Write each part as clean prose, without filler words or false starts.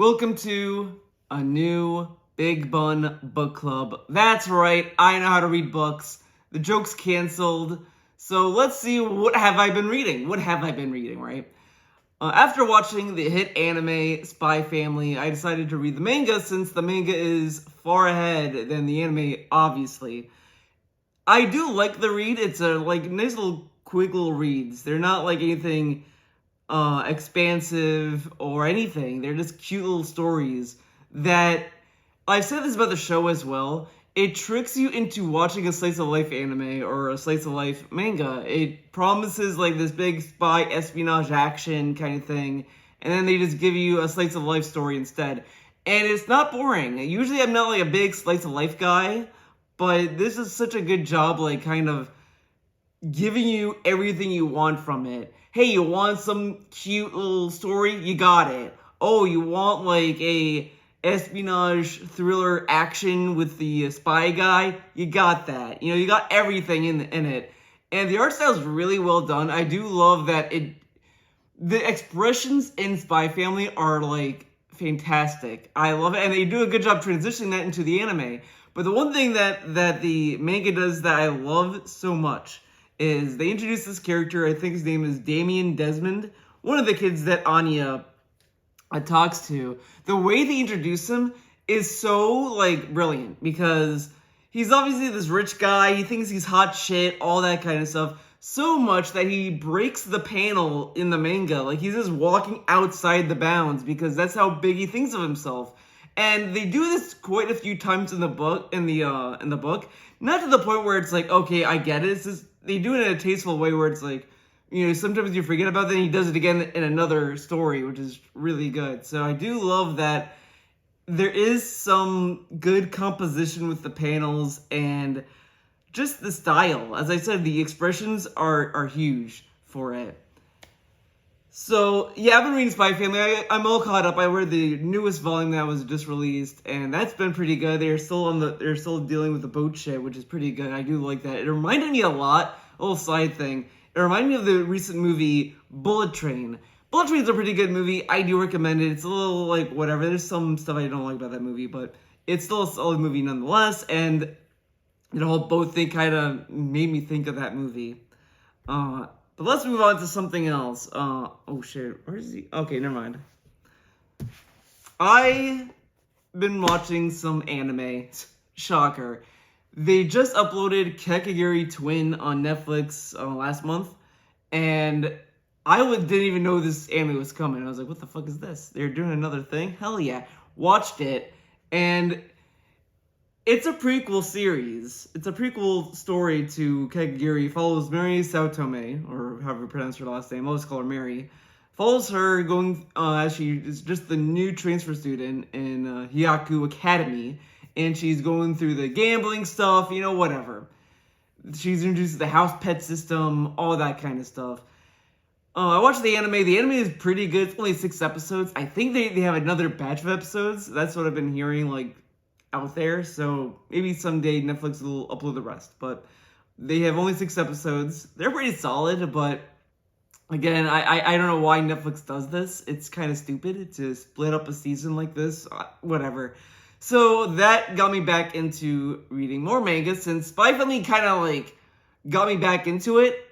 Welcome to a new Big Bun Book Club. That's right, I know how to read books. The joke's canceled. So let's see, what have I been reading? Right? After watching the hit anime Spy Family, I decided to read the manga since the manga is far ahead than the anime, obviously. I do like the read. It's a nice little quick little reads. They're not like anything expansive or anything. They're just cute little stories that I've said this about the show as well. It tricks you into watching a slice of life anime or a slice of life manga. It promises like this big spy espionage action kind of thing, and then they just give you a slice of life story instead. And it's not boring. Usually I'm not like a big slice of life guy, but this is such a good job, like kind of giving you everything you want from it. Hey, you want some cute little story? You got it. Oh, you want like a espionage thriller action with the spy guy? You got that. You got everything in it. And the art style is really well done. I do love that the expressions in Spy Family are like fantastic. I love it, and they do a good job transitioning that into the anime. But the one thing that the manga does that I love so much is they introduce this character. I think his name is Damien Desmond, one of the kids that Anya talks to. The way they introduce him is so like brilliant because he's obviously this rich guy. He thinks he's hot shit, all that kind of stuff. So much that he breaks the panel in the manga. Like he's just walking outside the bounds because that's how big he thinks of himself. And they do this quite a few times in the book, not to the point where it's like, okay, I get it. It's just, they do it in a tasteful way where it's like, sometimes you forget about that, and he does it again in another story, which is really good. So I do love that there is some good composition with the panels and just the style. As I said, the expressions are huge for it. So, yeah, I've been reading Spy Family. I'm all caught up. I read the newest volume that was just released, and that's been pretty good. They're still dealing with the boat shit, which is pretty good. I do like that. It reminded me a lot, a little side thing. It reminded me of the recent movie Bullet Train. Bullet Train's a pretty good movie. I do recommend it. It's a little like whatever. There's some stuff I don't like about that movie, but it's still a solid movie nonetheless. And the whole boat thing kind of made me think of that movie. But let's move on to something else. Oh shit, where is he? Okay, never mind. I've been watching some anime. Shocker. They just uploaded Kaguyairi Twin on Netflix last month, and I didn't even know this anime was coming. I was like, what the fuck is this? They're doing another thing? Hell yeah. Watched it, and it's a prequel series. It's a prequel story to Kaguyairi. It follows Mary Saotome, or however you pronounce her last name. I'll just call her Mary. Follows her going, as she is just the new transfer student in Hyaku Academy. And she's going through the gambling stuff, whatever. She's introduced to the house pet system, all that kind of stuff. I watched the anime. The anime is pretty good. It's only 6 episodes. I think they have another batch of episodes. That's what I've been hearing, out there. So maybe someday Netflix will upload the rest. But they have only 6 episodes. They're pretty solid, but again, I don't know why Netflix does this. It's kind of stupid to split up a season like this. Whatever. So that got me back into reading more manga. Since Spy Family kind of got me back into it,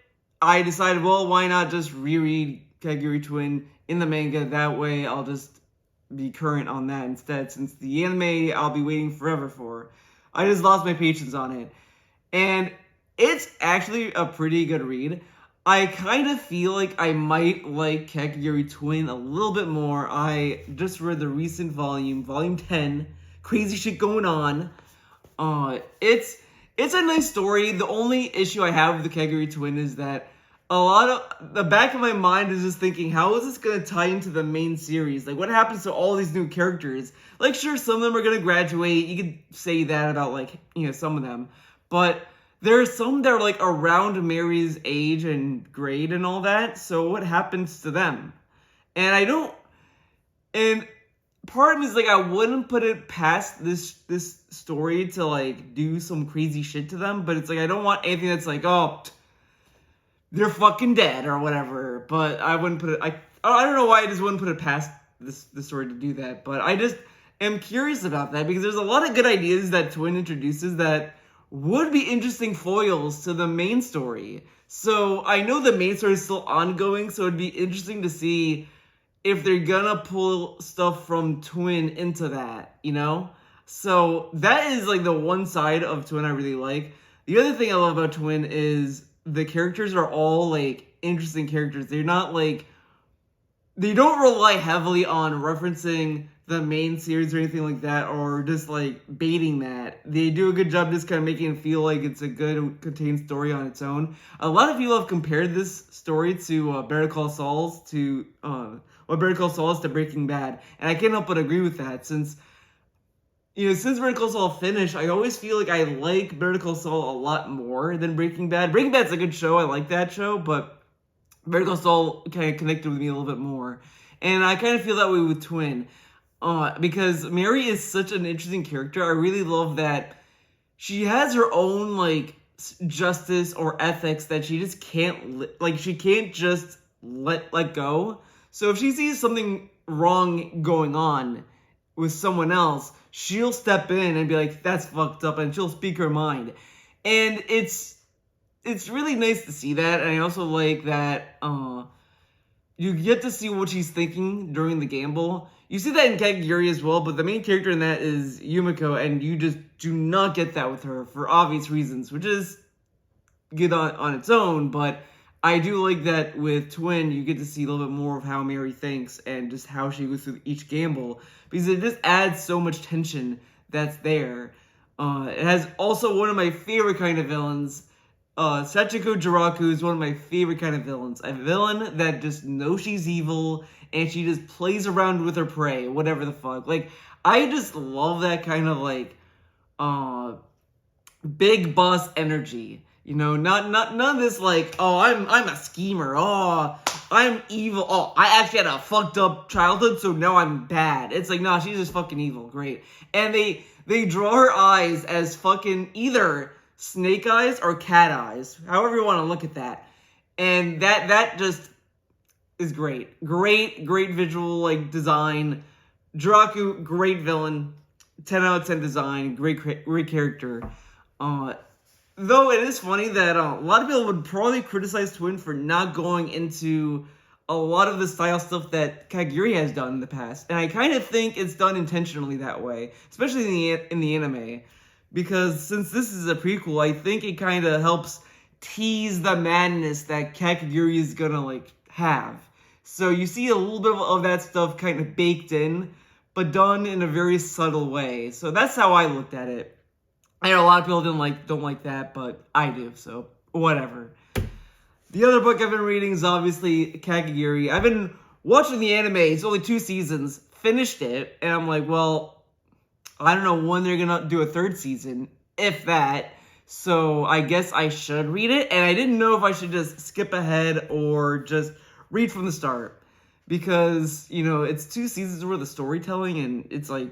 I decided, well, why not just reread Kaguya Twin in the manga? That way I'll just be current on that instead, since the anime I'll be waiting forever for. I just lost my patience on it. And it's actually a pretty good read. I kind of feel like I might like Kaguya Twin a little bit more. I just read the recent volume 10. Crazy shit going on. It's a nice story. The only issue I have with the Kaguya Twin is that a lot of the back of my mind is just thinking, how is this gonna tie into the main series? Like, what happens to all these new characters? Like, sure, some of them are gonna graduate. You could say that about some of them, but there are some that are around Mary's age and grade and all that. So what happens to them? And part of me is I wouldn't put it past this story to do some crazy shit to them, but it's I don't want anything that's oh, they're fucking dead or whatever. But I wouldn't put it. I don't know why I just wouldn't put it past the story to do that. But I just am curious about that because there's a lot of good ideas that Twin introduces that would be interesting foils to the main story. So I know the main story is still ongoing, so it'd be interesting to see if they're gonna pull stuff from Twin into that, you know? So that is like the one side of Twin I really like. The other thing I love about Twin is the characters are all like interesting characters. They're not like, they don't rely heavily on referencing the main series or anything like that, or just like baiting that. They do a good job just kind of making it feel like it's a good contained story on its own. A lot of people have compared this story to Better Call Saul's to Better Call Saul is to Breaking Bad, and I can't help but agree with that. Since Better Call Saul finished, I always feel like I like Better Call Saul a lot more than Breaking Bad. Breaking Bad's a good show, I like that show, but Better Call Saul kind of connected with me a little bit more. And I kind of feel that way with Twin. Because Mary is such an interesting character. I really love that she has her own, like, justice or ethics that she just can't, she can't just let go. So if she sees something wrong going on with someone else, she'll step in and be like, that's fucked up, and she'll speak her mind. And it's really nice to see that, and I also like that you get to see what she's thinking during the gamble. You see that in Kaguyairi as well, but the main character in that is Yumiko, and you just do not get that with her for obvious reasons, which is good on its own, but I do like that with Twin, you get to see a little bit more of how Mary thinks and just how she goes through each gamble, because it just adds so much tension that's there. It has also one of my favorite kind of villains. Sachiko Jiraku is one of my favorite kind of villains. A villain that just knows she's evil and she just plays around with her prey, whatever the fuck. Like, I just love that kind of like big boss energy. None of this like, oh, I'm a schemer. Oh, I'm evil. Oh, I actually had a fucked up childhood, so now I'm bad. It's like, nah, she's just fucking evil. Great. And they draw her eyes as fucking either snake eyes or cat eyes, however you want to look at that, and that just is great visual like design. Jiraku, great villain, 10 out of 10 design, great character. Though it is funny that a lot of people would probably criticize Twin for not going into a lot of the style stuff that Kaguyairi has done in the past, and I kind of think it's done intentionally that way, especially in the anime. Because since this is a prequel, I think it kind of helps tease the madness that Kaguyairi is gonna, like, have. So you see a little bit of that stuff kind of baked in, but done in a very subtle way. So that's how I looked at it. I know a lot of people don't like that, but I do, so whatever. The other book I've been reading is obviously Kaguyairi. I've been watching the anime. It's only 2 seasons. Finished it, and I'm like, well, I don't know when they're gonna do a 3rd season, if that. So I guess I should read it, and I didn't know if I should just skip ahead or just read from the start. Because, it's 2 seasons worth of storytelling, and it's like,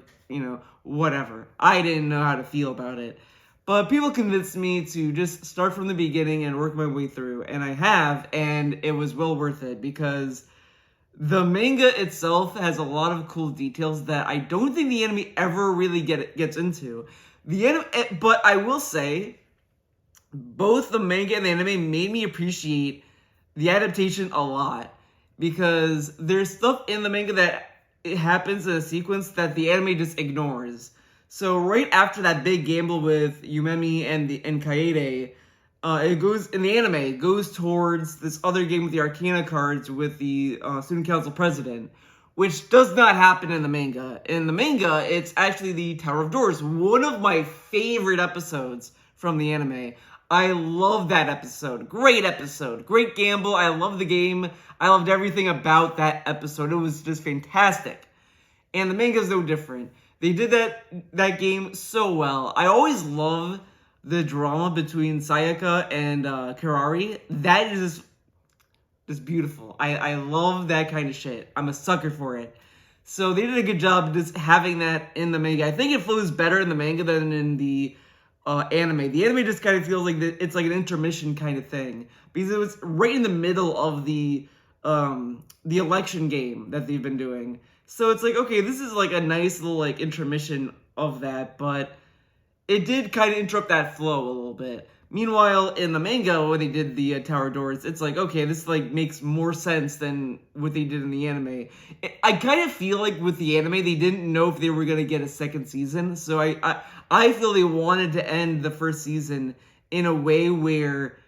whatever. I didn't know how to feel about it. But people convinced me to just start from the beginning and work my way through, and I have, and it was well worth it, because the manga itself has a lot of cool details that I don't think the anime ever really gets into. But I will say, both the manga and the anime made me appreciate the adaptation a lot, because there's stuff in the manga that it happens in a sequence that the anime just ignores. So right after that big gamble with Yumemi and Kaede, it goes in the anime. It goes towards this other game with the Arcana cards with the Student Council president, which does not happen in the manga. In the manga, it's actually the Tower of Doors, one of my favorite episodes from the anime. I love that episode. Great episode. Great gamble. I love the game. I loved everything about that episode. It was just fantastic. And the manga is no different. They did that game so well. I always love the drama between Sayaka and Kirari. That is just beautiful. I love that kind of shit. I'm a sucker for it. So they did a good job just having that in the manga. I think it flows better in the manga than in the anime. The anime just kind of feels like it's like an intermission kind of thing, because it was right in the middle of the election game that they've been doing. So it's like, okay, this is like a nice little like intermission of that, but it did kind of interrupt that flow a little bit. Meanwhile, in the manga, when they did the Tower Doors, it's like, okay, this like makes more sense than what they did in the anime. I kind of feel like with the anime, they didn't know if they were gonna get a second season, so I feel they wanted to end the first season in a way where,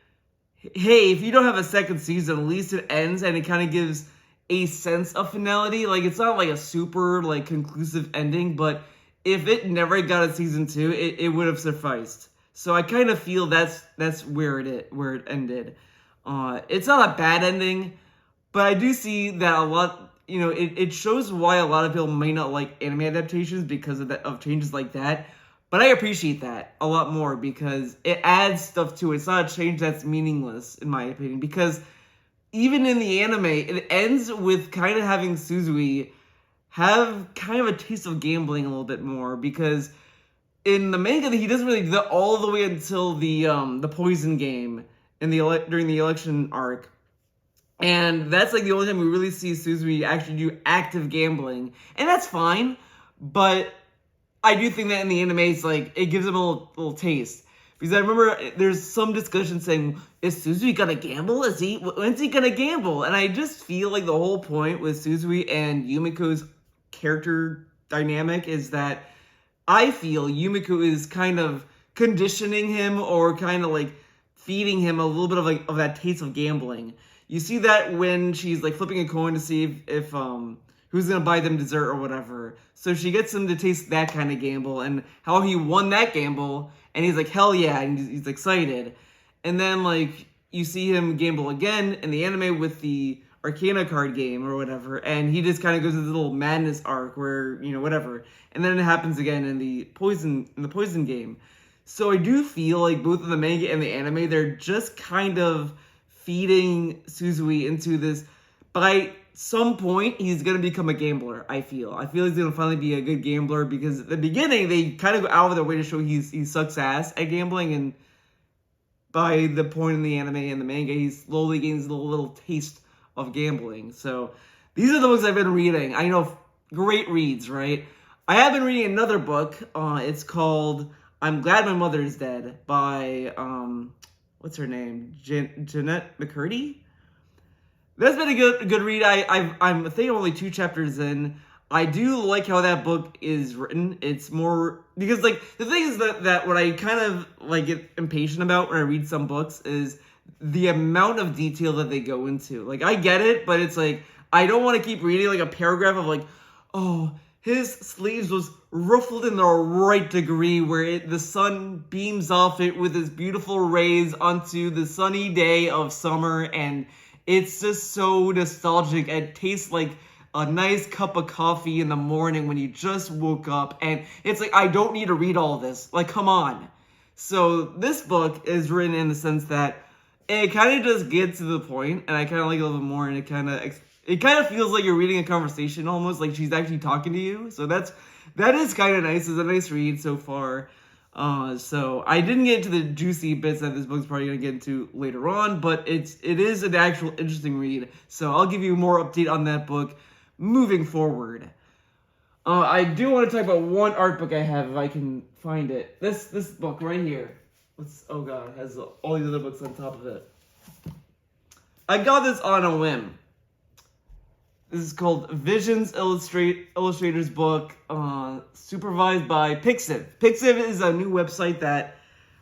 hey, if you don't have a second season, at least it ends and it kind of gives a sense of finality. Like, it's not like a super like conclusive ending, but if it never got a season 2, it would have sufficed. So I kind of feel that's where it ended. It's not a bad ending, but I do see that a lot. It shows why a lot of people may not like anime adaptations because of changes like that. But I appreciate that a lot more because it adds stuff to it. It's not a change that's meaningless, in my opinion. Because even in the anime, it ends with kind of having Suzui have kind of a taste of gambling a little bit more, because in the manga he doesn't really do that all the way until the poison game in during the election arc, and that's like the only time we really see Suzui actually do active gambling, and that's fine. But I do think that in the anime, it's like it gives him a little taste. Because I remember there's some discussion saying, is Suzui gonna gamble? When's he gonna gamble? And I just feel like the whole point with Suzui and Yumiko's character dynamic is that I feel Yumiko is kind of conditioning him, or kind of like feeding him a little bit of that taste of gambling. You see that when she's like flipping a coin to see if who's gonna buy them dessert or whatever. So she gets him to taste that kind of gamble, and how he won that gamble, and he's like, hell yeah, and he's excited. And then like you see him gamble again in the anime with the Arcana card game or whatever, and he just kind of goes to this little madness arc where, whatever. And then it happens again in the poison game. So I do feel like both in the manga and the anime, they're just kind of feeding Suzui into this. By some point, he's going to become a gambler, I feel. I feel he's going to finally be a good gambler, because at the beginning, they kind of go out of their way to show he sucks ass at gambling, and by the point in the anime and the manga, he slowly gains a little taste of gambling. So these are the books I've been reading. I know, great reads, right? I have been reading another book. It's called I'm Glad My Mother's Dead by, what's her name? Jeanette McCurdy? That's been a good read. I think I'm only 2 chapters in. I do like how that book is written. It's more, because like the thing is that what I kind of like get impatient about when I read some books is the amount of detail that they go into. Like, I get it, but it's like I don't want to keep reading like a paragraph of like, oh, his sleeves was ruffled in the right degree where the sun beams off it with its beautiful rays onto the sunny day of summer, and it's just so nostalgic. It tastes like a nice cup of coffee in the morning when you just woke up, and it's like, I don't need to read all this. Like, come on. So this book is written in the sense that it kind of just gets to the point, and I kind of like it a little bit more, and it kind of feels like you're reading a conversation almost, like she's actually talking to you. So that is kind of nice. It's a nice read so far. So I didn't get into the juicy bits that this book's probably going to get into later on, but it is an actual interesting read. So I'll give you more update on that book moving forward. I do want to talk about one art book I have, if I can find it. This book right here. Oh god, it has all these other books on top of it. I got this on a whim. This is called Visions Illustrator's book, supervised by Pixiv. Pixiv is a new website that,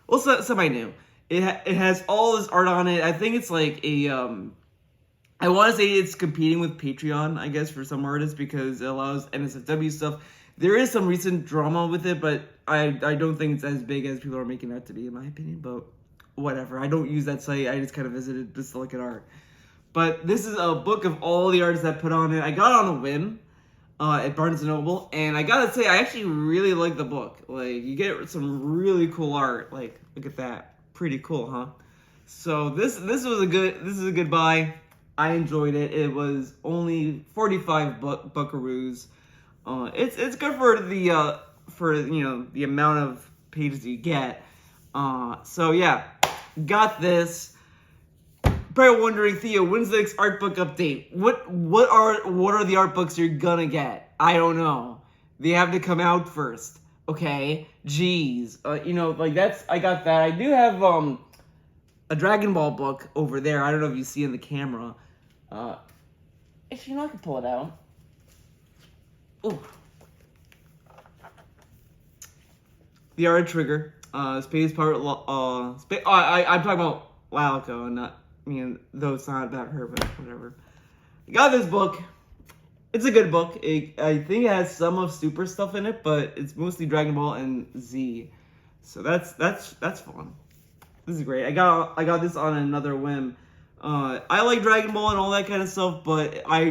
well, semi-new. It has all this art on it. I think it's like a, I want to say it's competing with Patreon, I guess, for some artists, because it allows NSFW stuff. There is some recent drama with it, but I don't think it's as big as people are making it out to be, in my opinion. But whatever. I don't use that site. I just kind of visited just to look at art. But this is a book of all the artists that put on it. I got it on a whim at Barnes & Noble. And I gotta say, I actually really like the book. Like, you get some really cool art. Like, look at that. Pretty cool, huh? So this is a good buy. I enjoyed it. It was only 45 buckaroos. It's good for the amount of pages you get. So yeah, got this. Probably wondering, Theo, when's the next art book update? What are the art books you're gonna get? I don't know. They have to come out first. Okay? Jeez. I got that. I do have, a Dragon Ball book over there. I don't know if you see in the camera. Actually, I can pull it out. Ooh. The Art Trigger. Space Pirate. I'm talking about Lalco, not. Though it's not about her, but whatever. I got this book. It's a good book. I think it has some of Super stuff in it, but it's mostly Dragon Ball and Z. So that's fun. This is great. I got this on another whim. I like Dragon Ball and all that kind of stuff, but I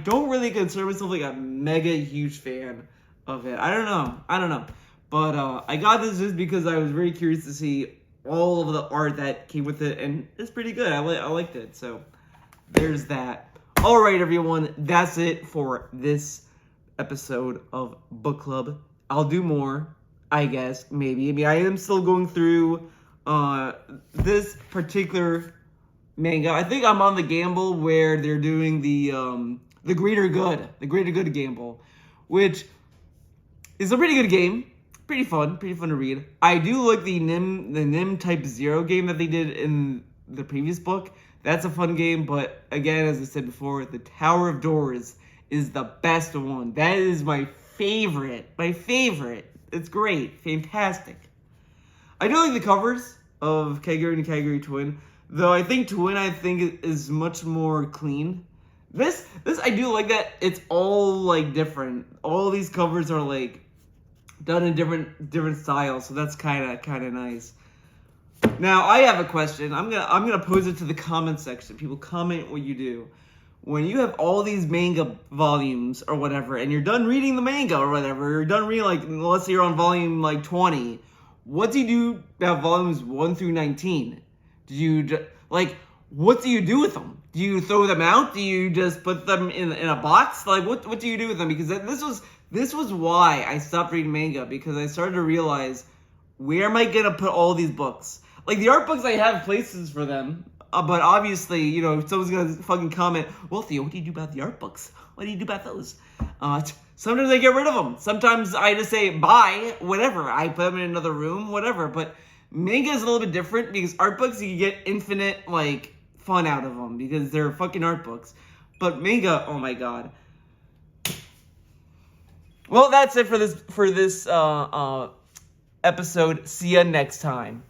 don't really consider myself like a mega huge fan of it. I don't know. But I got this just because I was very curious to see all of the art that came with it, and it's pretty good. I liked it. So there's that. All right, everyone. That's it for this episode of Book Club. I'll do more, I guess, maybe. I am still going through this particular manga. I think I'm on the gamble where they're doing the greater good gamble, which is a pretty good game, pretty fun to read. I do like the Nim Type Zero game that they did in the previous book. That's a fun game, but again, as I said before, the Tower of Doors is the best one. That is my favorite. It's great, fantastic. I do like the covers of Kaguyairi and Kaguya Twin, though I think Twin is much more clean. This I do like that it's all like different. All these covers are like done in different styles, so that's kind of nice. Now I have a question. I'm gonna pose it to the comment section. People, comment what you do when you have all these manga volumes or whatever, and you're done reading the manga or whatever. You're done reading, like, let's say you're on volume like 20. What do you do about volumes 1 through 19? What do you do with them? Do you throw them out? Do you just put them in a box? Like, what do you do with them? Because this was why I stopped reading manga, because I started to realize, where am I gonna put all these books? Like, the art books, I have places for them, but obviously, someone's gonna fucking comment, well, Theo, what do you do about the art books? What do you do about those? Sometimes I get rid of them. Sometimes I just say, bye, whatever. I put them in another room, whatever. But manga is a little bit different, because art books, you can get infinite, fun out of them, because they're fucking art books. But manga, oh my god. Well, that's it for this episode. See ya next time.